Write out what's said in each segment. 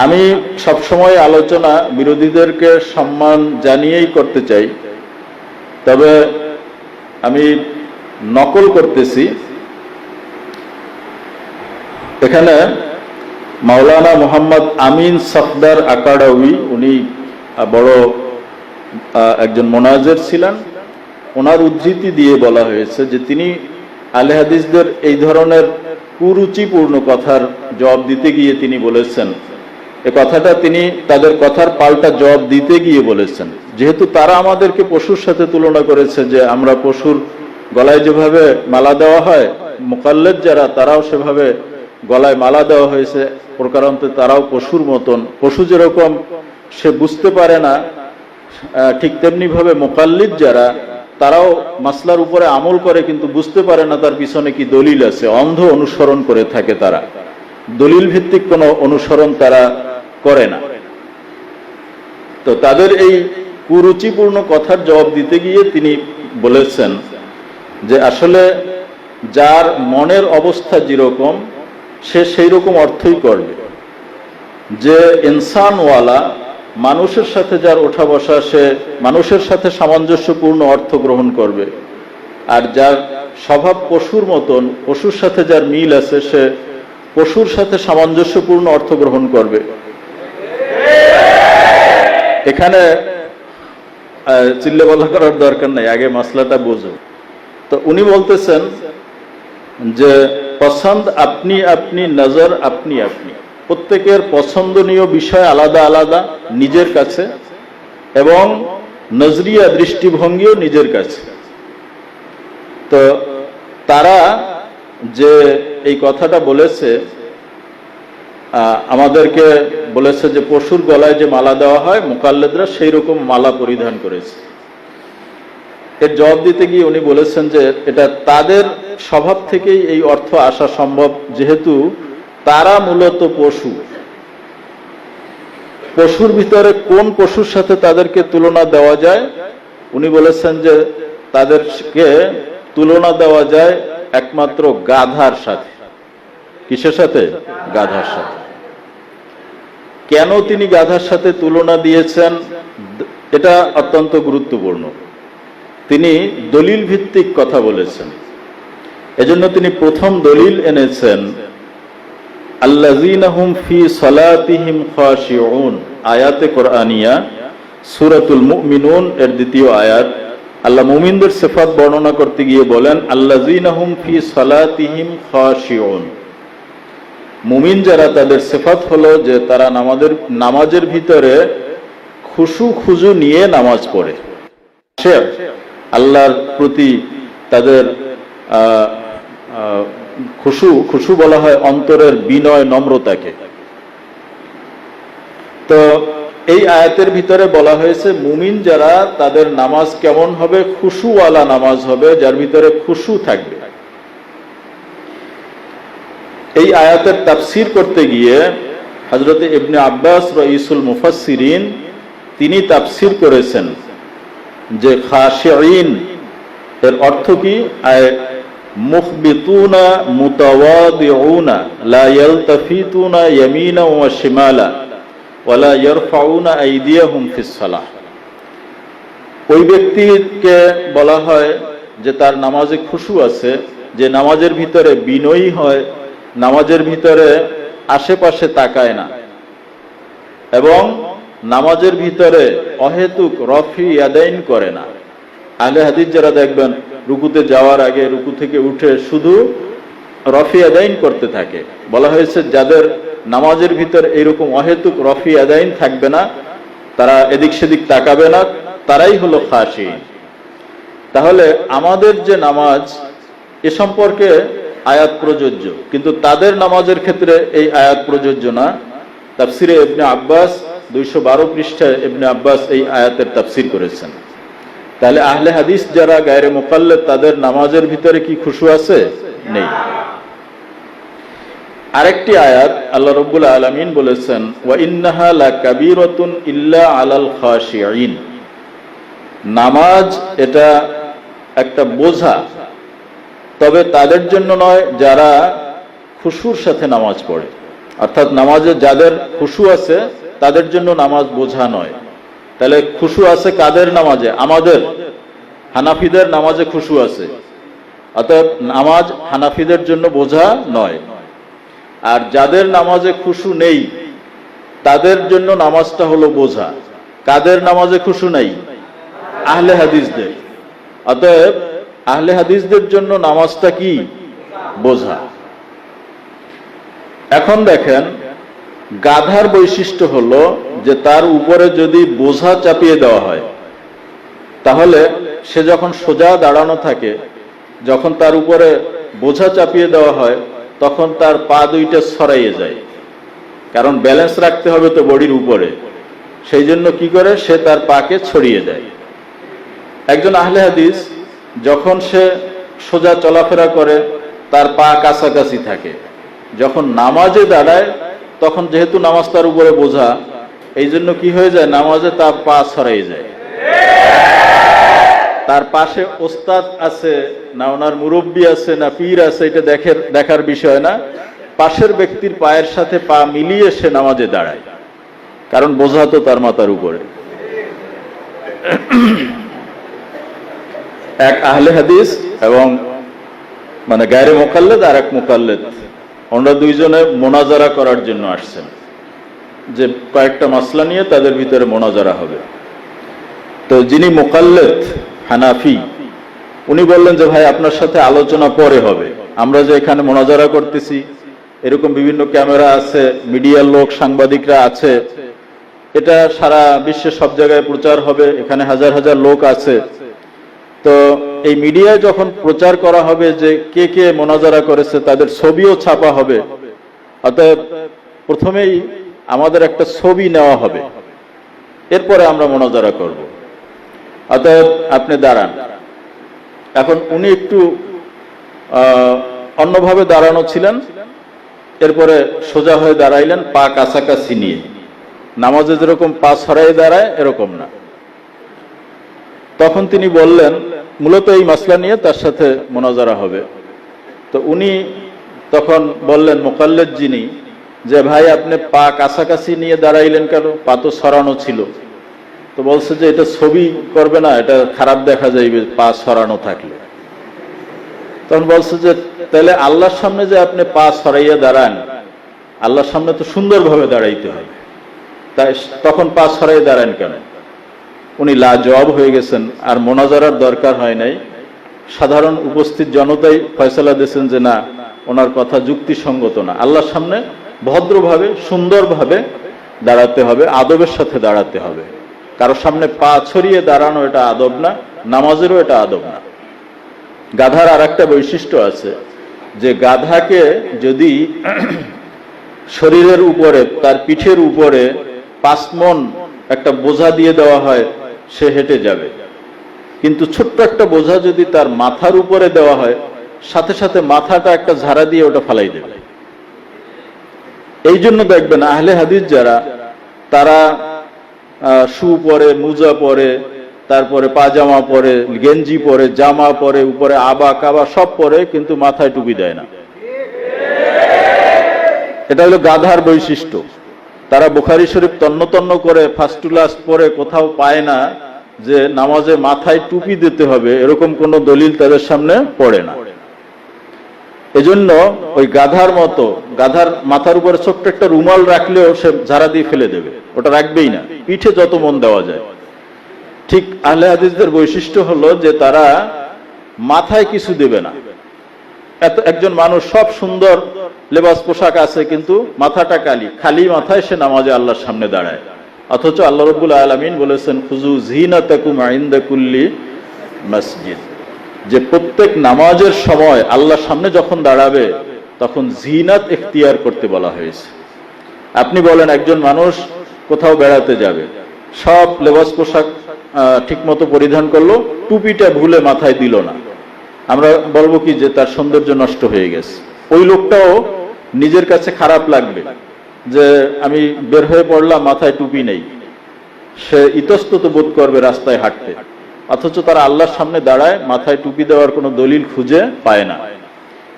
আমি সবসময় আলোচনা বিরোধীদেরকে সম্মান জানিয়েই করতে চাই, তবে আমি নকল করতেছি। এখানে মাওলানা মোহাম্মদ আমিন সফদার আকাডাউই, উনি বড় একজন মোনাজের ছিলেন। ওনার উদ্ধৃতি দিয়ে বলা হয়েছে যে তিনি আহলে হাদিসদের এই ধরনের কুরুচিপূর্ণ কথার জবাব দিতে গিয়ে তিনি বলেছেন, এ কথাটা তিনি তাদের কথার পাল্টা জবাব দিতে গিয়ে বলেছেন, যেহেতু তারা আমাদেরকে পশুর সাথে তুলনা করেছে, যে আমরা পশুর গলায় যেভাবে মালা দেওয়া হয়, মুকাল্লিদ যারা তারাও সেভাবে গলায় মালা দেওয়া হয়েছে, প্রকারান্তে তারাও পশুর মতন। পশু যেরকম সে বুঝতে পারে না, ঠিক তেমনি ভাবে মুকাল্লিদ যারা তারাও মাসলার উপরে আমল করে কিন্তু বুঝতে পারে না তার পিছনে কি দলিল আছে, অন্ধ অনুসরণ করে থাকে। তারা দলিল ভিত্তিক কোনো অনুসরণ তারা করে না। তো তাদের এই কুরুচিপূর্ণ কথার জবাব দিতে গিয়ে তিনি বলেছেন যে আসলে যার মনের অবস্থা যেরকম সে সেই রকম অর্থই করবে। যে ইনসানওয়ালা, মানুষের সাথে যার ওঠা বসা, সে মানুষের সাথে সামঞ্জস্যপূর্ণ অর্থ গ্রহণ করবে। আর যার স্বভাব পশুর মতন, পশুর সাথে যার মিল আছে, সে পশুর সাথে সামঞ্জস্যপূর্ণ অর্থ গ্রহণ করবে। এখানে চিল্লে বলা করার দরকার নাই, আগে মাসলাটা বোঝো। তো উনি বলতেছেন যে পছন্দ আপনি আপনি, নজর আপনি আপনি, প্রত্যেকের পছন্দনীয় বিষয় আলাদা আলাদা নিজের কাছে, এবং নজরিয়া দৃষ্টিভঙ্গিও নিজের কাছে। তো তারা যে এই কথাটা বলেছে, আমাদেরকে বলেছে যে পশুর গলায় যে মালা দেওয়া হয়, মুকাল্লিদরা সেই রকম মালা পরিধান করেছে। এর জবাব দিতে গিয়ে উনি বলেছেন যে এটা তাদের স্বভাব থেকেই এই অর্থ আসা সম্ভব, যেহেতু তারা মূলত পশু। পশুর ভিতরে কোন পশুর সাথে তাদেরকে তুলনা দেওয়া যায়? উনি বলেছেন যে তাদেরকে তুলনা দেওয়া যায় একমাত্র গাধার সাথে। কিসের সাথে? গাধার সাথে। কেন তিনি গাধার সাথে তুলনা দিয়েছেন এটা অত্যন্ত গুরুত্বপূর্ণ। তিনি দলিল ভিত্তিক কথা বলেছেন, এজন্য তিনি প্রথম দলিল এনেছেন আল্লাযীনা হুম ফি সালাতিহিম খাশিউন, আয়াতে কোরআনিয়া, সূরাতুল মুমিনুন এর দ্বিতীয় আয়াত। আল্লাহ মুমিনদের সিফাত বর্ণনা করতে গিয়ে বলেন আল্লাযীনা হুম ফি সালাতিহিম খাশিউন। মুমিন যারা, তাদের সিফাত হলো যে তারা নামাজের ভিতরে খুশু খুজু নিয়ে নামাজ পড়ে। আল্লাহর প্রতি তাদের খুশু বলা হয় অন্তরের বিনয় নম্রতাকে। তো এই আয়াতের ভিতরে বলা হয়েছে মুমিন যারা, তাদের নামাজ কেমন হবে? খুশুওয়ালা নামাজ হবে, যার ভিতরে খুশু থাকবে। এই আয়াতের তাফসীর করতে গিয়ে হযরত ইবনে আব্বাস রাইসুল মুফাসসিরিন তিনি তাফসীর করেছেন যে খাশিঈন এর অর্থ কি? মুখবিতুনা মুতাওয়াদিউনা লা ইয়ালতাফিতুনা ইয়ামিনা ওয়া শিমালা ওয়া লা ইয়ারফাউনা আইদিয়াহুম ফিস সালাহ। ওই ব্যক্তিকে বলা হয় যে তার নামাজে খুশু আছে, যে নামাজের ভিতরে বিনয়ী হয়, নামাজের ভিতরে আশেপাশে তাকায় না, এবং নামাজের ভিতরে অহেতুক রফি ইয়াদাইন করে না। আহলে হাদিস যারা দেখবেন রুকুতে যাওয়ার আগে রুকু থেকে উঠে শুধু রফি আদাইন করতে থাকে। বলা হয়েছে যাদের নামাজের ভিতরে এইরকম অহেতুক রফি আদাইন থাকবে না, তারা এদিক সেদিক তাকাবে না, তারাই হলো খাশিঈন। তাহলে আমাদের যে নামাজ, এ সম্পর্কে আয়াত প্রযোজ্য, কিন্তু তাদের নামাজের ক্ষেত্রে এই আয়াত প্রযোজ্য না। তাফসিরে ইবনে আব্বাস 212 পৃষ্ঠায় ইবনে আব্বাস এই আয়াতের তাফসির করেছেন। তাহলে আহলে হাদিস যারা গায়রে মুকাল্লিদ, তাদের নামাজের ভিতরে কি খুশু আছে? নেই। আরেকটি আয়াত আল্লাহ রাব্বুল আলামিন বলেছেন ওয়া ইন্নাহা লাকাবীরাতুন ইল্লা আলাল খাশিঈন। নামাজ এটা একটা বোঝা, তবে তাদের জন্য নয় যারা খুশুর সাথে নামাজ পড়ে। অর্থাৎ নামাজে যাদের খুশু আছে তাদের জন্য নামাজ বোঝা নয়। তাহলে খুশু আছে কাদের নামাজে? আমাদের হানাফিদের নামাজে খুশু আছে, অতএব নামাজ হানাফিদের জন্য বোঝা নয়। আর যাদের নামাজে খুশু নেই তাদের জন্য নামাজটা হলো বোঝা। কাদের নামাজে খুশু নেই? আহলে হাদিসদের। অতএব আহলে হাদিসদের জন্য নামাজটা কি? বোঝা। এখন দেখেন, গাধার বৈশিষ্ট্য হলো যে তার উপরে যদি বোঝা চাপিয়ে দেওয়া হয় তাহলে সে যখন সোজা দাঁড়ানো থাকে, যখন তার উপরে বোঝা চাপিয়ে দেওয়া হয় তখন তার পা দুইটা ছড়াইয়ে যায়, কারণ ব্যালেন্স রাখতে হবে তো বডির উপরে। সেই জন্য কি করে? সে তার পাকে ছড়িয়ে দেয়। একজন আহলে হাদিস যখন সে সোজা চলাফেরা করে তার পা কাছাকাছি থাকে, যখন নামাজে দাঁড়ায় তখন যেহেতু নামাজ তার উপরে বোঝা, এই জন্য কি হয়ে যায়? নামাজে তার পা ছড়াই যায়। তার পাশে ওস্তাদ আছে না, ওনার মুরব্বী আছে না, পীর আছে, এটা দেখার বিষয় না। পাশের ব্যক্তির পায়ের সাথে পা মিলিয়ে সে নামাজে দাঁড়ায়, কারণ বোঝা তো তার মাথার উপরে। এক আহলে হাদিস এবং মানে গায়রে মুকাল্লিদ আর এক মুকাল্লিদ, ওনারা দুইজনে মোনাজারা করার জন্য আসছেন, যে কয়েকটা মাসলা নিয়ে তাদের ভিতরে মোনাজারা হবে। তো যিনি মুকাল্লিদ হানাফি, উনি বললেন যে ভাই আপনার সাথে আলোচনা পরে হবে, আমরা যে এখানে মোনাজারা করতেছি এরকম বিভিন্ন ক্যামেরা আছে, মিডিয়ার লোক সাংবাদিকরা আছে, এটা সারা বিশ্বে সব জায়গায় প্রচার হবে, এখানে হাজার হাজার লোক আছে। তো এই মিডিয়ায় যখন প্রচার করা হবে যে কে কে মোনাজারা করেছে, তাদের ছবিও ছাপা হবে। অতএব প্রথমেই আমাদের একটা ছবি নেওয়া হবে, এরপরে আমরা মোনাজারা করব। অতএব আপনি দাঁড়ান। এখন উনি একটু অন্যভাবে দাঁড়ানো ছিলেন, এরপরে সোজা হয়ে দাঁড়াইলেন পা কাছাকাছি নিয়ে। নামাজে যেরকম পা ছড়াই দাঁড়ায় এরকম না। তখন তিনি বললেন, মূলত এই মাসলা নিয়ে তার সাথে মোনাজারা হবে। তো উনি তখন বললেন, মুকাল্লিদ যিনি, যে ভাই আপনি পা কাছাকাছি নিয়ে দাঁড়াইলেন কেন? পা তো ছড়ানো ছিল। তো বলছে যে এটা ছবি করবে না, এটা খারাপ দেখা যাইবে পা ছড়ানো থাকলে। তখন বলছে যে তাহলে আল্লাহর সামনে যে আপনি পা ছড়াইয়া দাঁড়ান, আল্লাহর সামনে তো সুন্দরভাবে দাঁড়াইতে হবে, তাই তখন পা ছড়াইয়া দাঁড়ান কেন? উনি লাজবাব হয়ে গেছেন, আর মোনাজারার দরকার হয় নাই। সাধারণ উপস্থিত জনতাই ফয়সালা দিয়েছেন যে না, ওনার কথা যুক্তিসঙ্গত না, আল্লাহর সামনে ভদ্রভাবে সুন্দরভাবে দাঁড়াতে হবে, আদবের সাথে দাঁড়াতে হবে। কারোর সামনে পা ছড়িয়ে দাঁড়ানো এটা আদব না, নামাজেরও এটা আদব না। গাধার আর একটা বৈশিষ্ট্য আছে, যে গাধাকে যদি শরীরের উপরে, তার পিঠের উপরে 5 মণ একটা বোঝা দিয়ে দেওয়া হয়, সে হেঁটে যাবে। কিন্তু ছোট্ট একটা বোঝা যদি তার মাথার উপরে দেওয়া হয়, সাথে সাথে মাথাটা একটা ঝাড়া দিয়ে ওটা ফালাই দেবে। এই জন্য দেখবেন আহলে হাদিস যারা, তারা শু পরে, মুজা পরে, তারপরে পাজামা পরে, গেঞ্জি পরে, জামা পরে, উপরে আবা কাবা সব পরে, কিন্তু মাথায় টুপি দেয় না। এটা হলো গাধার বৈশিষ্ট্য। তারা বুখারী শরীফ তন্ন তন্ন করে ফার্স্ট টু লাস্ট পরে কোথাও পায় না যে নামাজে মাথায় টুপি দিতে হবে, এরকম কোন দলিল তাদের সামনে পড়ে না। এজন্য ওই গাধার মতো, গাধার মাথার উপরে ছোট্ট একটা রুমাল রাখলেও সে ঝাড়া দিয়ে ফেলে দেবে, ওটা রাখবেই না, পিঠে যত মন দেওয়া যায়। ঠিক আহলে হাদিসদের বৈশিষ্ট্য হলো যে তারা মাথায় কিছু দেবে না। একজন মানুষ সব সুন্দর লেবাস পোশাক আছে, কিন্তু মাথাটা খালি মাথায় সে নামাজে আল্লাহর সামনে দাঁড়ায়। অথচ আল্লাহ রাব্বুল আলামিন বলেছেন, খুযু যিনাতাকুম ইনদা কুল্লি মসজিদ, যে প্রত্যেক নামাজের সময় আল্লাহর সামনে যখন দাঁড়াবে তখন জিনাত ইখতিয়ার করতে বলা হয়েছে। আপনি বলেন একজন মানুষ কোথাও বেড়াতে যাবে, সব লেবাস পোশাক ঠিকমতো পরিধান করলো, টুপিটা ভুলে মাথায় দিল না, আমরা বলবো কি যে তার সৌন্দর্য নষ্ট হয়ে গেছে। ওই লোকটাও নিজের কাছে খারাপ লাগবে যে আমি বের হয়ে পড়লাম, মাথায় টুপি নেই, সে ইতস্তত বোধ করবে রাস্তায় হাঁটতে। অথচ তারা আল্লাহর সামনে দাঁড়ায়, মাথায় টুপি দেওয়ার কোনো দলিল খুঁজে পায় না।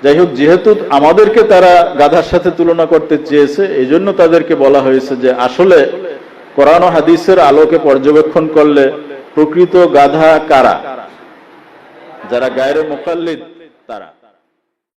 যাই হোক, যেহেতু আমাদেরকে তারা গাধার সাথে তুলনা করতে চেয়েছে, এই জন্য তাদেরকে বলা হয়েছে যে আসলে কোরআন ও হাদিসের আলোকে পর্যবেক্ষণ করলে প্রকৃত গাধা কারা, যারা গায়রে মুকাল্লিদ তারা।